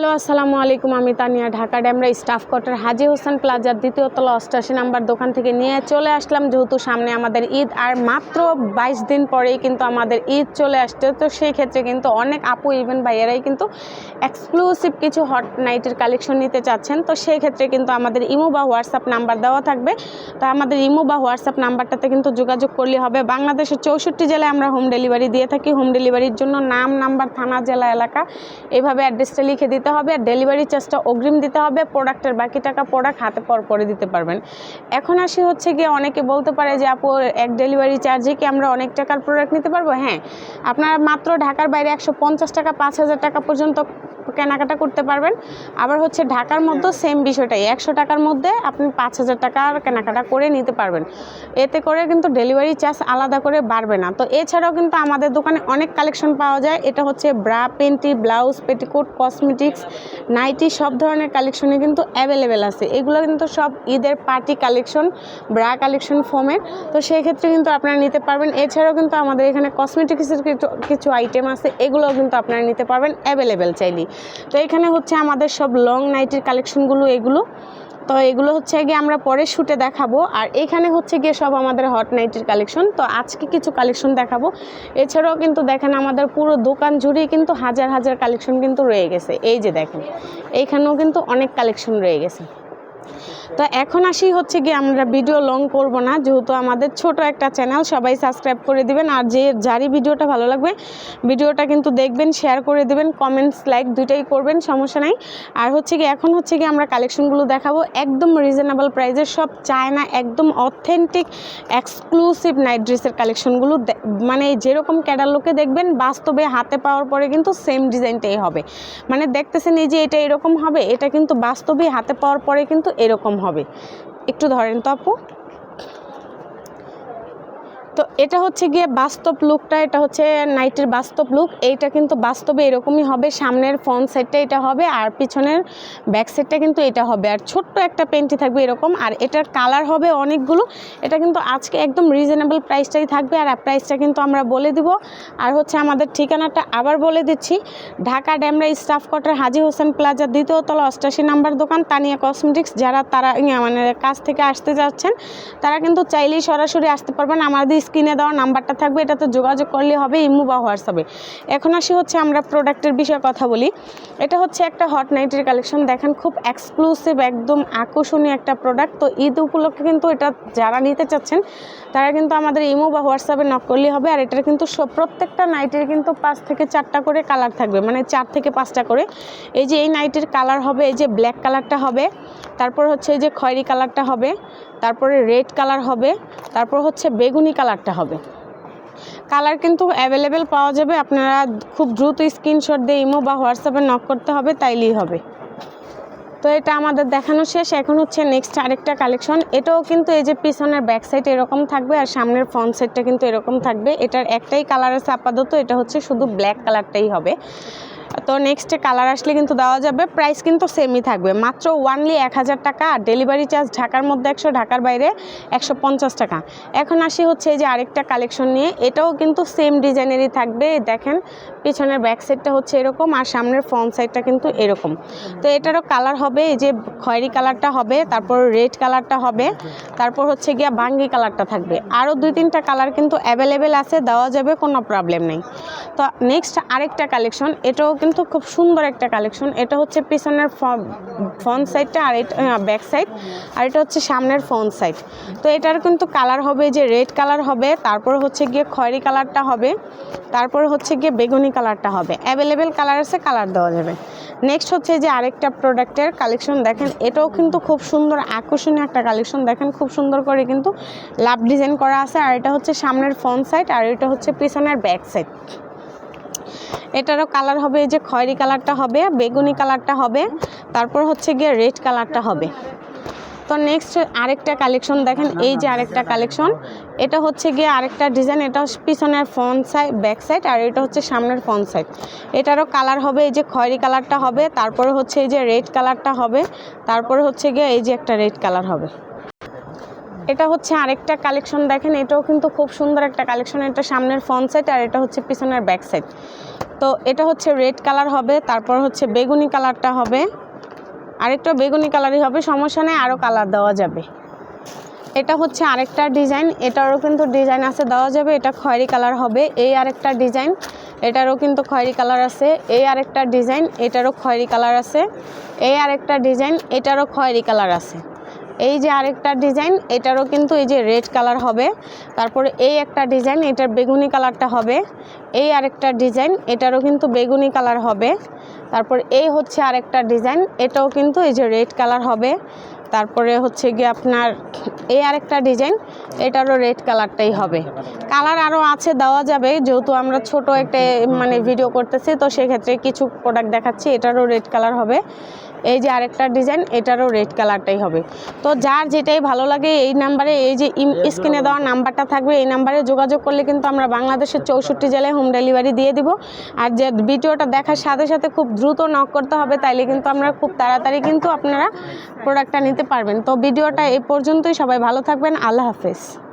Hello আসসালামু আলাইকুম। আমি তানিয়া, ঢাকা ড্যামরা স্টাফ কোয়ার্টার হাজী হোসেন প্লাজার দ্বিতীয় তলা 88 নাম্বার দোকান থেকে নিয়ে চলে আসলাম। যেহেতু সামনে আমাদের ঈদ আর মাত্র 22 দিন পরেই কিন্তু আমাদের ঈদ চলে আসছে, তো সেই ক্ষেত্রে কিন্তু অনেক আপু ইভেন ভাইয়েরাই কিন্তু এক্সক্লুসিভ কিছু হট নাইটের কালেকশন নিতে চাচ্ছেন। তো সেই ক্ষেত্রে কিন্তু আমাদের ইমো বা হোয়াটসঅ্যাপ নাম্বার দেওয়া থাকবে। তো আমাদের ইমো বা হোয়াটসঅ্যাপ নাম্বারটাতে কিন্তু যোগাযোগ করলে হবে। বাংলাদেশের 64 জেলায় আমরা হোম ডেলিভারি দিয়ে থাকি। হোম ডেলিভারির জন্য নাম, নাম্বার, থানা, জেলা, এলাকা এইভাবে অ্যাড্রেসটা লিখে দিতে হবে আর ডেলিভারি চার্জটা অগ্রিম দিতে হবে। প্রোডাক্টের বাকি টাকা প্রোডাক্ট হাতে পরে দিতে পারবেন। এখন আসি হচ্ছে গিয়ে অনেকে বলতে পারে যে আপু এক ডেলিভারি চার্জে কি আমরা অনেক টাকার প্রোডাক্ট নিতে পারবো? হ্যাঁ, আপনারা মাত্র ঢাকার বাইরে 150 টাকা 5000 টাকা পর্যন্ত কেনাকাটা করতে পারবেন। আবার হচ্ছে ঢাকার মধ্যে সেম বিষয়টাই, 100 টাকার মধ্যে আপনি 5000 টাকার কেনাকাটা করে নিতে পারবেন। এতে করে কিন্তু ডেলিভারি চার্জ আলাদা করে বাড়বে না। তো এছাড়াও কিন্তু আমাদের দোকানে অনেক কালেকশন পাওয়া যায়। এটা হচ্ছে bra, panty, blouse, petticoat, cosmetics, nightie সব ধরনের কালেকশনে কিন্তু অ্যাভেলেবেল আছে। এগুলো কিন্তু সব ঈদের পার্টি কালেকশন, ব্রা কালেকশন ফোমের। তো সেই ক্ষেত্রে কিন্তু আপনারা নিতে পারবেন। এছাড়াও কিন্তু আমাদের এখানে কসমেটিক্সের কিছু আইটেম আছে, এগুলোও কিন্তু আপনারা নিতে পারবেন অ্যাভেলেবেল চাইলেই। তো এখানে হচ্ছে আমাদের সব লং নাইটির কালেকশনগুলো এগুলো। তো এগুলো হচ্ছে গিয়ে আমরা পরে শ্যুটে দেখাবো। আর এখানে হচ্ছে গিয়ে সব আমাদের হট নাইটের কালেকশন। তো আজকে কিছু কালেকশন দেখাবো। এছাড়াও কিন্তু দেখেন আমাদের পুরো দোকান জুড়েই কিন্তু হাজার হাজার কালেকশন কিন্তু রয়ে গেছে। এই যে দেখেন, এইখানেও কিন্তু অনেক কালেকশন রয়ে গেছে। তো এখন আসি হচ্ছে গিয়ে আমরা ভিডিও লং করব না, যেহেতু আমাদের ছোট একটা চ্যানেল, সবাই সাবস্ক্রাইব করে দিবেন। আর যারই ভিডিওটা ভালো লাগবে ভিডিওটা কিন্তু দেখবেন, শেয়ার করে দিবেন, কমেন্টস লাইক দুইটাই করবেন, সমস্যা নাই। আর হচ্ছে কি এখন হচ্ছে কি আমরা কালেকশনগুলো দেখাবো একদম রিজনেবল প্রাইসের, সব চায়না একদম অথেন্টিক এক্সক্লুসিভ নাইট ড্রেসের কালেকশনগুলো। মানে যেরকম ক্যাটালগে দেখবেন বাস্তবে হাতে পাওয়ার পরে কিন্তু সেম ডিজাইনটাই হবে। মানে দেখতেছেন এই যে এটা এরকম হবে, এটা কিন্তু বাস্তবে হাতে পাওয়ার পরে কিন্তু এরকম হবে। একটু ধরেন তো আপু। তো এটা হচ্ছে গিয়ে বাস্তব লুকটা, এটা হচ্ছে নাইটের বাস্তব লুক। এইটা কিন্তু বাস্তবে এরকমই হবে। সামনের ফ্রন্ট সাইডটা এটা হবে আর পিছনের ব্যাক সাইডটা কিন্তু এটা হবে। আর ছোট্ট একটা পেন্টি থাকবে এরকম। আর এটার কালার হবে অনেকগুলো। এটা কিন্তু আজকে একদম রিজনেবল প্রাইসটাই থাকবে। আর প্রাইসটা কিন্তু আমরা বলে দিব। আর হচ্ছে আমাদের ঠিকানাটা আবার বলে দিচ্ছি, ঢাকা ড্যামরা স্টাফ কোয়ার্টার হাজী হোসেন প্লাজা দ্বিতীয় তলা 88 নাম্বার দোকান, তানিয়া কসমেটিক্স। যারা তারা মানে কাছ থেকে আসতে যাচ্ছেন তারা কিন্তু চাইলেই সরাসরি আসতে পারবেন। আমাদের স্ক্রিনে দেওয়া নাম্বারটা থাকবে, এটাতে যোগাযোগ করলে হবে ইমো বা হোয়াটসঅ্যাপে। এখন আসি হচ্ছে আমরা প্রোডাক্টের বিষয়ে কথা বলি। এটা হচ্ছে একটা হট নাইটের কালেকশন, দেখেন খুব এক্সক্লুসিভ একদম আকর্ষণীয় একটা প্রোডাক্ট। তো ঈদ উপলক্ষে কিন্তু এটা যারা নিতে চাচ্ছেন তারা কিন্তু আমাদের ইমো বা হোয়াটসঅ্যাপে নক করলে হবে। আর এটার কিন্তু প্রত্যেকটা নাইটের কিন্তু 5 থেকে 4টা করে কালার থাকবে, মানে 4 থেকে 5টা করে। এই যে এই নাইটের কালার হবে, এই যে ব্ল্যাক কালারটা হবে, তারপর হচ্ছে এই যে খয়েরি কালারটা হবে, তারপরে রেড কালার হবে, তারপর হচ্ছে বেগুনি কালারটা হবে। কালার কিন্তু অ্যাভেলেবেল পাওয়া যাবে। আপনারা খুব দ্রুত স্ক্রিনশট দিয়ে ইমো বা হোয়াটসঅ্যাপে নক করতে হবে, তাইলেই হবে। তো এটা আমাদের দেখানো শেষ। এখন হচ্ছে নেক্সট আরেকটা কালেকশন। এটাও কিন্তু এই যে পিছনের ব্যাক সাইড এরকম থাকবে আর সামনের ফ্রন্ট সাইডটা কিন্তু এরকম থাকবে। এটার একটাই কালার আছে আপাতত, এটা হচ্ছে শুধু ব্ল্যাক কালারটাই হবে। তো নেক্সটে কালার আসলে কিন্তু দেওয়া যাবে। প্রাইস কিন্তু সেমই থাকবে, মাত্র ওয়ানলি 1000 টাকা। আর ডেলিভারি চার্জ ঢাকার মধ্যে 100, ঢাকার বাইরে 150 টাকা। এখন আসি হচ্ছে এই যে আরেকটা কালেকশন নিয়ে। এটাও কিন্তু সেম ডিজাইনেরই থাকবে। দেখেন পিছনের ব্যাক সাইডটা হচ্ছে এরকম আর সামনের ফ্রন্ট সাইডটা কিন্তু এরকম। তো এটারও কালার হবে এই যে খয়েরি কালারটা হবে, তারপর রেড কালারটা হবে, তারপর হচ্ছে গিয়া বাঙ্গি কালারটা থাকবে। আরও 2-3টা কালার কিন্তু অ্যাভেলেবেল আছে, দেওয়া যাবে, কোনো প্রবলেম নেই। তো নেক্সট আরেকটা কালেকশন, এটাও কিন্তু খুব সুন্দর একটা কালেকশন। এটা হচ্ছে পিছনের ফ্রন্ট সাইডটা আর এটা ব্যাক সাইড, আর এটা হচ্ছে সামনের ফ্রন্ট সাইড। তো এটার কিন্তু কালার হবে যে রেড কালার হবে, তারপর হচ্ছে গিয়ে খয়েরি কালারটা হবে, তারপর হচ্ছে গিয়ে বেগুনি কালারটা হবে। অ্যাভেলেবেল কালার আছে, কালার দেওয়া যাবে। নেক্সট হচ্ছে যে আরেকটা প্রোডাক্টের কালেকশন, দেখেন এটাও কিন্তু খুব সুন্দর আকর্ষণীয় একটা কালেকশন। দেখেন খুব সুন্দর করে কিন্তু লাভ ডিজাইন করা আছে। আর এটা হচ্ছে সামনের ফ্রন্ট সাইড আর এটা হচ্ছে পিছনের ব্যাক সাইড। এটারও কালার হবে এই যে খয়েরি কালারটা হবে, বেগুনি কালারটা হবে, তারপর হচ্ছে গিয়ে রেড কালারটা হবে। তো নেক্সট আরেকটা কালেকশন দেখেন, এই যে আরেকটা কালেকশন। এটা হচ্ছে গিয়ে আরেকটা ডিজাইন, এটা পিছনের ফ্রন্ট সাইড ব্যাক সাইড আর এটা হচ্ছে সামনের ফ্রন্ট সাইড। এটারও কালার হবে এই যে খয়েরি কালারটা হবে, তারপরে হচ্ছে এই যে রেড কালারটা হবে, তারপরে হচ্ছে গিয়ে এই যে একটা রেড কালার হবে। এটা হচ্ছে আরেকটা কালেকশন, দেখেন এটাও কিন্তু খুব সুন্দর একটা কালেকশন। এটা সামনের ফ্রন্ট সাইড আর এটা হচ্ছে পিছনের ব্যাক সাইড। তো এটা হচ্ছে রেড কালার হবে, তারপর হচ্ছে বেগুনি কালারটা হবে, আরেকটা বেগুনি কালারই হবে, সমস্যা নেই, আরও কালার দেওয়া যাবে। এটা হচ্ছে আরেকটা ডিজাইন, এটারও কিন্তু ডিজাইন আছে, দেওয়া যাবে। এটা খয়েরি কালার হবে। এই আরেকটা ডিজাইন, এটারও কিন্তু খয়েরি কালার আছে। এই আরেকটা ডিজাইন, এটারও খয়েরি কালার আছে। এই আরেকটা ডিজাইন, এটারও খয়েরি কালার আছে। এই যে আরেকটা ডিজাইন, এটারও কিন্তু এই যে রেড কালার হবে। তারপরে এই একটা ডিজাইন, এটার বেগুনি কালারটা হবে। এই আরেকটা ডিজাইন, এটারও কিন্তু বেগুনি কালার হবে। তারপর এই হচ্ছে আরেকটা ডিজাইন, এটাও কিন্তু এই যে রেড কালার হবে। তারপরে হচ্ছে গিয়ে আপনার এই আরেকটা ডিজাইন, এটারও রেড কালারটাই হবে। কালার আরও আছে, দেওয়া যাবে, যেহেতু আমরা ছোট একটা মানে ভিডিও করতেছি, তো সেক্ষেত্রে কিছু প্রোডাক্ট দেখাচ্ছি। এটারও রেড কালার হবে। এই যে আরেকটা ডিজাইন, এটারও রেড কালারটাই হবে। তো যার যেটাই ভালো লাগে এই নাম্বারে, এই যে স্ক্রিনে দেওয়া নাম্বারটা থাকবে, এই নাম্বারে যোগাযোগ করলে কিন্তু আমরা বাংলাদেশের 64 জেলায় হোম ডেলিভারি দিয়ে দিব। আর যে ভিডিওটা দেখার সাথে সাথে খুব দ্রুত নক করতে হবে, তাইলে কিন্তু আমরা খুব তাড়াতাড়ি কিন্তু আপনারা প্রোডাক্টটা নিতে পারবেন। তো ভিডিওটা এই পর্যন্তই, সবাই ভালো থাকবেন, আল্লাহ হাফেজ।